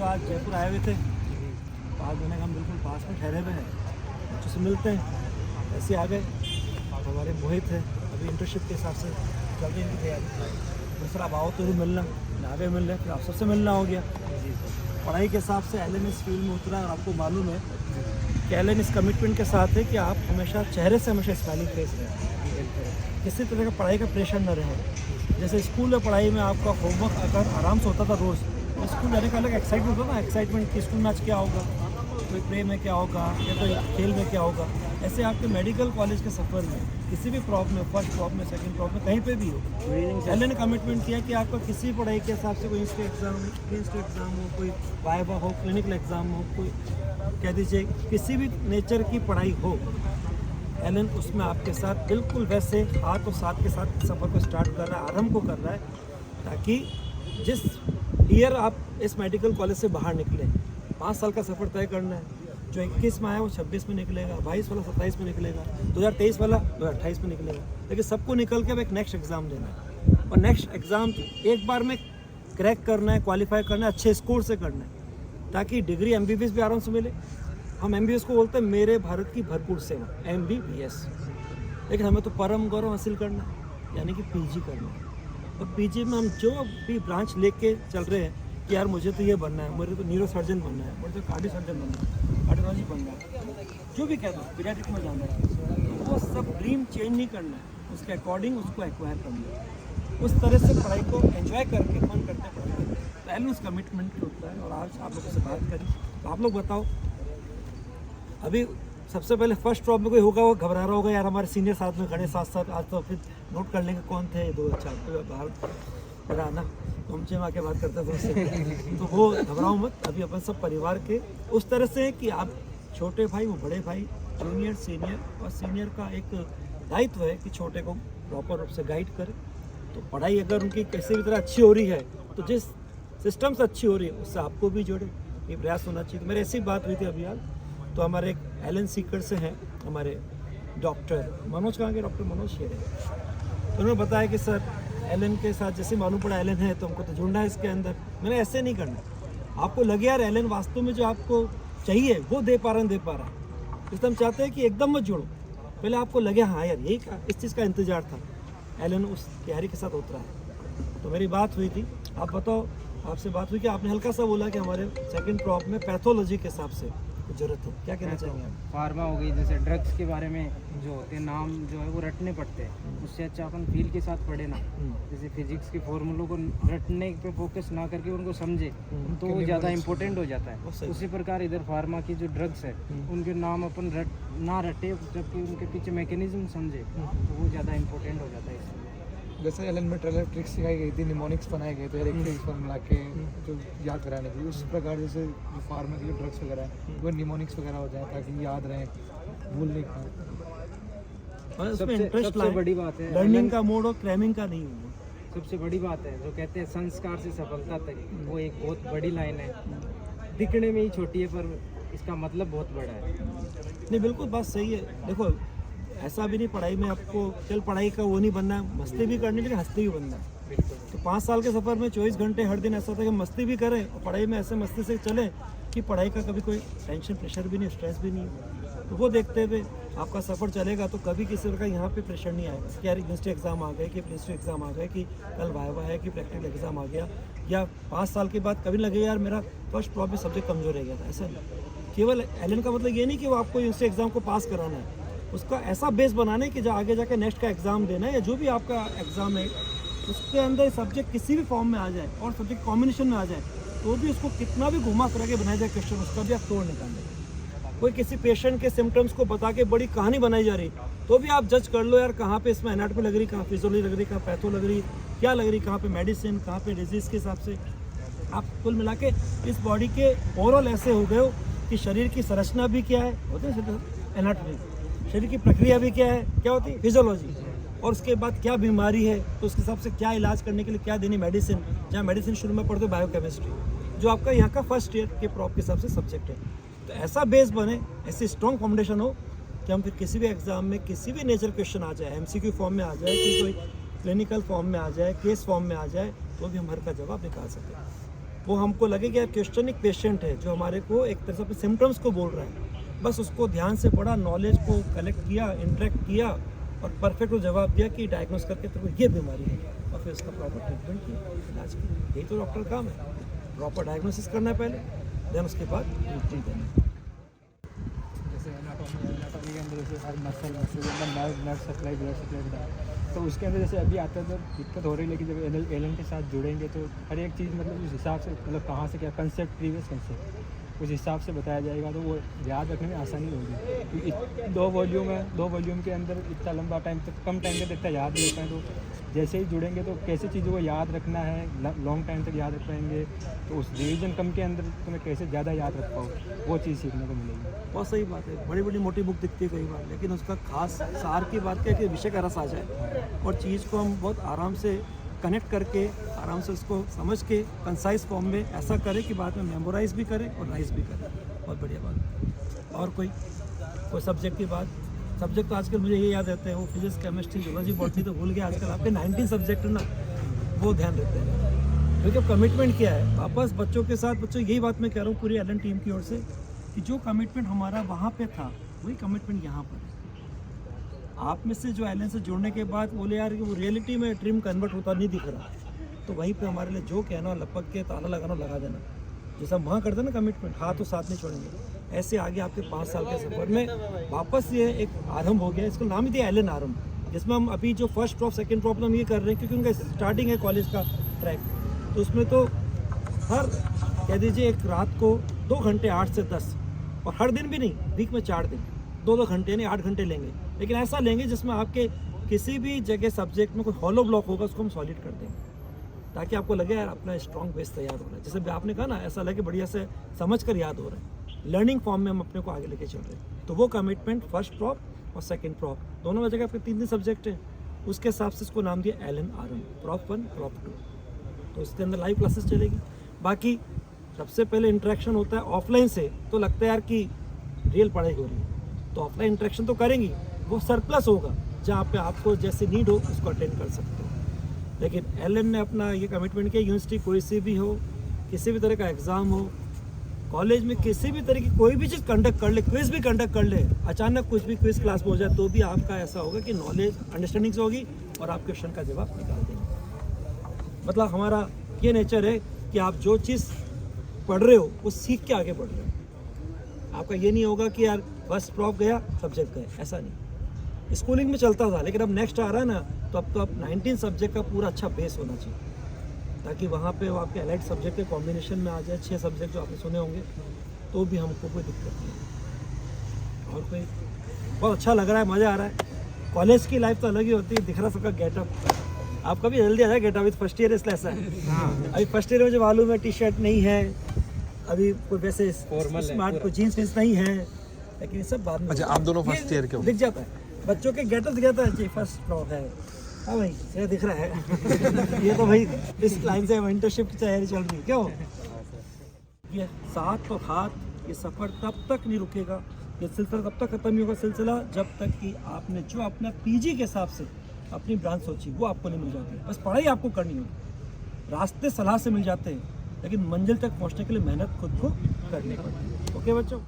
आज जयपुर आए हुए थे, 5 महीने का हम बिल्कुल पास में ठहरे हुए हैं, बच्चों से मिलते हैं, ऐसे आ गए। हमारे मोहित है, अभी इंटर्नशिप के हिसाब से चल रही इनकी तैयारी। दूसरा अब आओ तो भी मिलना, आगे मिल रहे, फिर आप सबसे मिलना हो गया। पढ़ाई के हिसाब से एलन इस फील्ड में उतरा, और आपको मालूम है कि एलन इस कमिटमेंट के साथ है कि आप हमेशा चेहरे से हमेशा स्माइलिंग फेस रहें, किसी तरह का पढ़ाई का प्रेशर न रहे। जैसे स्कूल में पढ़ाई में आपका होमवर्क अगर आराम से होता था रोज़, तो स्कूल जाने का अलग एक्साइटमेंट होता ना, एक्साइटमेंट कि स्कूल में आज क्या होगा, कोई प्रे में क्या होगा या कोई खेल में क्या होगा। ऐसे आपके मेडिकल कॉलेज के सफ़र में किसी भी प्रॉप में, फर्स्ट प्रॉप में, सेकंड प्रॉप में, कहीं पे भी हो, एलन ने कमिटमेंट किया कि आपका किसी पढ़ाई के हिसाब से कोई इंस्टेट एग्ज़ाम हो, कोई वाइवा हो, क्लिनिकल एग्ज़ाम हो, कोई कह दीजिए किसी भी नेचर की पढ़ाई हो, एलन उसमें आपके साथ बिल्कुल वैसे हाथ और साथ के साथ सफ़र को स्टार्ट कर रहा है, आरंभ को कर रहा है, ताकि जिस ईयर आप इस मेडिकल कॉलेज से बाहर निकले, 5 साल का सफ़र तय करना है। जो 21 में आया वो 26 में निकलेगा, 22 वाला 27 में निकलेगा, 2023 वाला 2028 में निकलेगा, लेकिन सबको निकल के अब एक नेक्स्ट एग्ज़ाम देना है, और नेक्स्ट एग्ज़ाम एक बार में क्रैक करना है, क्वालिफाई करना है, अच्छे स्कोर से करना है, ताकि डिग्री MBBS भी आराम से मिले। हम MBBS को बोलते हैं मेरे भारत की भरपूर सेवा, MBBS, लेकिन हमें तो परम गौरव हासिल करना है, यानी कि PG करना है। और PG में हम जो भी ब्रांच लेके चल रहे हैं कि यार मुझे तो ये बनना है, मुझे तो न्यूरो सर्जन बनना है, मुझे तो कार्डियो सर्जन बनना है, कार्डियोलॉजी बनना है, जो भी कहते हैं पीडियाट्रिक में जाना है, तो वो सब ड्रीम चेंज नहीं करना है, उसके अकॉर्डिंग उसको एक्वायर करना है, उस तरह से पढ़ाई को एंजॉय करके मन करते पढ़ाई करते हैं। पहले उस कमिटमेंट होता है। और आज आप लोगों से बात करी तो आप लोग बताओ, अभी सबसे पहले फर्स्ट प्रॉप में कोई होगा वो घबरा रहा होगा, यार हमारे सीनियर साथ में खड़े साथ साथ, आज तो फिर नोट कर लेंगे कौन थे दो, अच्छा बाहर मेरा आना पहुँचे में आके बात करता था उससे, तो वो घबराओ मत। अभी अपन सब परिवार के उस तरह से है कि आप छोटे भाई वो बड़े भाई, जूनियर सीनियर, और सीनियर का एक दायित्व है कि छोटे को प्रॉपर रूप से गाइड करे। तो पढ़ाई अगर उनकी किसी भी तरह अच्छी हो रही है, तो जिस सिस्टम से अच्छी हो रही है उससे आपको भी जोड़े, ये प्रयास होना चाहिए। तो मेरी ऐसी बात हुई थी अभी यार, तो हमारे एक एलन सीकर से हैं हमारे डॉक्टर मनोज, कहाँ के डॉक्टर मनोज शेर है, तो उन्होंने बताया कि सर एलन के साथ जैसे मालूम पड़ा एलन है तो हमको तो जुड़ना है इसके अंदर। मैंने ऐसे नहीं करना, आपको लगे यार एलन वास्तव में जो आपको चाहिए वो दे पा रहा है, इसलिए हम चाहते हैं कि एकदम मत जुड़ो, पहले आपको लगे हाँ यार यही इस चीज़ का इंतजार था, एलन उस तैयारी के साथ उतरा है। तो मेरी बात हुई थी, आप बताओ, आपसे बात हुई कि आपने हल्का सा बोला कि हमारे सेकंड प्रॉप में पैथोलॉजी के हिसाब से जरूरत है, क्या कहना चाहेंगे आप? फार्मा हो गई, जैसे ड्रग्स के बारे में जो होते हैं नाम जो है वो रटने पड़ते हैं, उससे अच्छा अपन फील के साथ पढ़े ना, जैसे फिजिक्स के फॉर्मूलों को रटने पे फोकस ना करके उनको समझे तो वो ज़्यादा इंपॉर्टेंट हो जाता है। उसी प्रकार इधर फार्मा की जो ड्रग्स है उनके नाम अपन ना रटे, जबकि उनके पीछे मैकेनिज्म समझे तो वो ज़्यादा इंपॉर्टेंट हो जाता है। इसलिए जैसे एलन में ट्रिक्स सिखाई गई थी, निमोनिक्स बनाए गए थे इलेक्ट्रिक्स पर मिला के जो याद कराने के लिए, उस प्रकार जैसे जो फार्मा के ड्रग्स वगैरह है वो निमोनिक्स वगैरह हो जाए ताकि याद रहे, भूल नहीं पाए। सबसे बड़ी बात है लर्निंग का मोड और क्रैमिंग का नहीं होगा। सबसे बड़ी बात है जो कहते हैं संस्कार से सफलता तक, वो एक बहुत बड़ी लाइन है, दिखने में ही छोटी है पर इसका मतलब बहुत बड़ा है। नहीं बिल्कुल बात सही है। देखो ऐसा भी नहीं पढ़ाई में आपको चल पढ़ाई का वो नहीं बनना है, मस्ती भी करनी लेकिन हंसती भी बनना है। तो 5 साल के सफ़र में 24 घंटे हर दिन ऐसा था कि मस्ती भी करें और पढ़ाई में ऐसे मस्ती से चले कि पढ़ाई का कभी कोई टेंशन प्रेशर भी नहीं, स्ट्रेस भी नहीं है। तो वो देखते हुए आपका सफ़र चलेगा तो कभी किसी तरह का यहाँ पे प्रेशर नहीं आएगा कि यार यूनिवर्सिटी एग्ज़ाम आ गए, कि प्लेसमेंट एग्ज़ाम आ गए, कि कल वाइवा है, कि प्रैक्टिकल एग्ज़ाम आ गया, या 5 साल के बाद कभी लगे यार मेरा फर्स्ट प्रॉप में सब्जेक्ट कमज़ोर रह गया था। ऐसा नहीं, केवल एलन का मतलब ये नहीं कि वो आपको यूनिवर्सिटी एग्ज़ाम को पास कराना है, उसका ऐसा बेस बनाना है कि जो आगे जाके नेक्स्ट का एग्ज़ाम देना है या जो भी आपका एग्ज़ाम है उसके अंदर सब्जेक्ट किसी भी फॉर्म में आ जाए और सब्जेक्ट कॉम्बिनेशन में आ जाए तो भी उसको कितना भी घुमा फिरा के बनाया जाए क्वेश्चन, उसका भी आप तोड़ निकाल दें। कोई किसी पेशेंट के सिम्टम्स को बता के बड़ी कहानी बनाई जा रही तो भी आप जज कर लो यार कहाँ पे इसमें एनाटॉमी लग रही, कहाँ फिजियोलॉजी लग रही, कहाँ पैथो लग रही, क्या लग रही, कहाँ पे मेडिसिन, कहाँ पे डिजीज़ के हिसाब से आप कुल मिला के इस बॉडी के ओवरऑल ऐसे हो गए हो कि शरीर की संरचना भी क्या है होती है एनाटॉमी, शरीर की प्रक्रिया भी क्या है, क्या होती है फिजियोलॉजी, और उसके बाद क्या बीमारी है तो उसके हिसाब से क्या इलाज करने के लिए क्या देनी मेडिसिन, जहाँ मेडिसिन शुरू में पढ़ते हो बायोकेमिस्ट्री, जो आपका यहाँ का फर्स्ट ईयर के प्रॉप के हिसाब से सब्जेक्ट है। तो ऐसा बेस बने, ऐसी स्ट्रॉन्ग फाउंडेशन हो कि हम फिर किसी भी एग्जाम में किसी भी नेचर क्वेश्चन आ जाए, MCQ फॉर्म में आ जाए, कि कोई क्लिनिकल फॉर्म में आ जाए, केस फॉर्म में आ जाए, तो भी हम हर का जवाब निकाल सकें। वो हमको लगे कि यार क्वेश्चन एक पेशेंट है जो हमारे को एक तरह से अपने सिम्टम्स को बोल रहा है, बस उसको ध्यान से पढ़ा, नॉलेज को कलेक्ट किया, इंटरेक्ट किया और परफेक्ट वो जवाब दिया कि डायग्नोस करके तेरे को ये बीमारी है और फिर उसका प्रॉपर ट्रीटमेंट किया, इलाज किया। यही तो डॉक्टर का काम है, प्रॉपर डायग्नोसिस करना है पहले, देन उसके बाद ट्रीटमेंट देना है। जैसे एनाटॉमी के अंदर जैसे हर muscle nerve supply, blood supply, तो उसके अंदर जैसे अभी आता है तो दिक्कत हो रही है, लेकिन जब एलन के साथ जुड़ेंगे तो हर एक चीज़ मतलब उस हिसाब से, मतलब कहाँ से क्या कंसेप्ट, प्रीवियस कंसेप्ट उस हिसाब से बताया जाएगा, तो वो याद रखने में आसानी होगी। क्योंकि 2 वॉल्यूम के अंदर इतना लंबा टाइम तक, कम टाइम तक इतना याद नहीं होता है, तो जैसे ही जुड़ेंगे तो कैसे चीज़ों को याद रखना है, लॉन्ग टाइम तक याद रख पाएंगे, तो उस रिवीजन कम के अंदर तुम्हें कैसे ज़्यादा याद रख पाओ, वो चीज़ सीखने को मिलेगी। बहुत सही बात है, बड़ी बड़ी मोटी बुक दिखती है कई बार, लेकिन उसका खास सार की बात क्या है कि विषय का रस आ जाए और चीज़ को हम बहुत आराम से कनेक्ट करके, आराम से उसको समझ के कंसाइज फॉर्म में ऐसा करें कि बाद में मेमोराइज भी करें और राइज भी करें। बहुत बढ़िया बात। और कोई सब्जेक्ट की बात, सब्जेक्ट तो आजकल मुझे ये याद रहते हैं, वो फिजिक्स, केमिस्ट्री, जूलॉजी, बॉटनी तो भूल गए आजकल। आपके 19 सब्जेक्ट ना वो ध्यान रहते हैं, क्योंकि अब कमिटमेंट किया है वापस बच्चों के साथ। बच्चों यही बात मैं कह रहा हूँ पूरी एलन टीम की ओर से कि जो कमिटमेंट हमारा वहाँ पे था वही कमिटमेंट यहाँ पर है। आप में से जो एलन से जुड़ने के बाद बोले यार कि वो रियलिटी में ड्रीम कन्वर्ट होता नहीं दिख रहा, तो वहीं पे हमारे लिए जो कहना, लपक के ताला लगाना लगा देना, जैसा हम वहाँ करते ना कमिटमेंट, हाथ तो साथ नहीं छोड़ेंगे। ऐसे आगे आपके 5 साल के सफर में वापस ये एक आरंभ हो गया, इसको नाम ही दिया एलन आरंभ, जिसमें हम अभी जो फर्स्ट ड्रॉप, सेकंड ड्रॉप हम ये कर रहे हैं क्योंकि उनका स्टार्टिंग है कॉलेज का ट्रैक, तो उसमें तो हर कह दीजिए एक रात को 2 घंटे 8 से 10, और हर दिन भी नहीं, वीक में 4 दिन 2-2 घंटे यानी 8 घंटे लेंगे, लेकिन ऐसा लेंगे जिसमें आपके किसी भी जगह सब्जेक्ट में कोई हॉलो ब्लॉक होगा उसको हम सॉलिड कर देंगे, ताकि आपको लगे यार अपना स्ट्रॉन्ग बेस तैयार हो रहा है। जैसे आपने कहा ना, ऐसा लगे बढ़िया से समझ कर याद हो रहा है, लर्निंग फॉर्म में हम अपने को आगे लेके चल रहे हैं। तो वो कमिटमेंट फर्स्ट ड्रॉप और सेकंड ड्रॉप दोनों जगह आपके 3 सब्जेक्ट हैं, उसके हिसाब से इसको नाम दिया एलन आरम, प्रॉप 1 प्रॉप 2। तो इसके अंदर लाइव क्लासेस चलेगी। बाकी सबसे पहले इंटरेक्शन होता है ऑफलाइन से, तो लगता है यार कि रियल पढ़ाई हो रही है, तो ऑफलाइन इंटरेक्शन तो करेंगी, वो सरप्लस होगा जहाँ पे आपको जैसे नीड हो उसको अटेंड कर सकते हो। लेकिन एलन ने अपना ये कमिटमेंट किया, यूनिवर्सिटी कोई सी भी हो, किसी भी तरह का एग्ज़ाम हो, कॉलेज में किसी भी तरह की कोई भी चीज़ कंडक्ट कर ले, क्विज भी कंडक्ट कर ले, अचानक कुछ भी क्विज क्लास में हो जाए तो भी आपका ऐसा होगा कि नॉलेज अंडरस्टैंडिंग से होगी और आप क्वेश्चन का जवाब निकाल देंगे। मतलब हमारा ये नेचर है कि आप जो चीज़ पढ़ रहे हो वो सीख के आगे बढ़ रहे हो। आपका ये नहीं होगा कि यार बस प्रॉप गया सब्जेक्ट गए, ऐसा नहीं। स्कूलिंग में चलता था, लेकिन अब नेक्स्ट आ रहा है ना, तो अब तो आप 19 सब्जेक्ट का पूरा अच्छा बेस होना चाहिए, ताकि वहाँ पे वो आपके एलाइड सब्जेक्ट के कॉम्बिनेशन में आ जाए। 6 सब्जेक्ट जो आपने सुने होंगे, तो भी हमको कोई दिक्कत नहीं। और कोई बहुत अच्छा लग रहा है, मज़ा आ रहा है। कॉलेज की लाइफ तो अलग ही होती है, दिख रहा सबका गेटअप। आपका भी जल्दी आ जाए गेटअप, फर्स्ट ईयर इसलिए ऐसा है। अभी फर्स्ट ईयर में जो मालूम है, टी शर्ट नहीं है, अभी कोई वैसे स्मार्ट कोई जीन्स वीन्स नहीं है, लेकिन ये सब बाद में। अच्छा, आप दोनों फर्स्ट ईयर के हो? दिख जाता है, बच्चों के गेटअप दिख जाता है जी, फर्स्ट फ्लोर है। हाँ भाई, ये दिख रहा है। ये तो भाई इस लाइन से इंटर्नशिप की तैयारी चल रही है, क्यों? ये साथ और हाथ, ये सफ़र तब तक नहीं रुकेगा, ये सिलसिला तब तक ख़त्म नहीं होगा सिलसिला जब तक कि आपने जो अपना पीजी के हिसाब से अपनी ब्रांच सोची वो आपको नहीं मिल जाती। बस पढ़ाई आपको करनी होगी, रास्ते सलाह से मिल जाते हैं, लेकिन मंजिल तक पहुंचने के लिए मेहनत खुद को करनी पड़ती है। ओके बच्चों।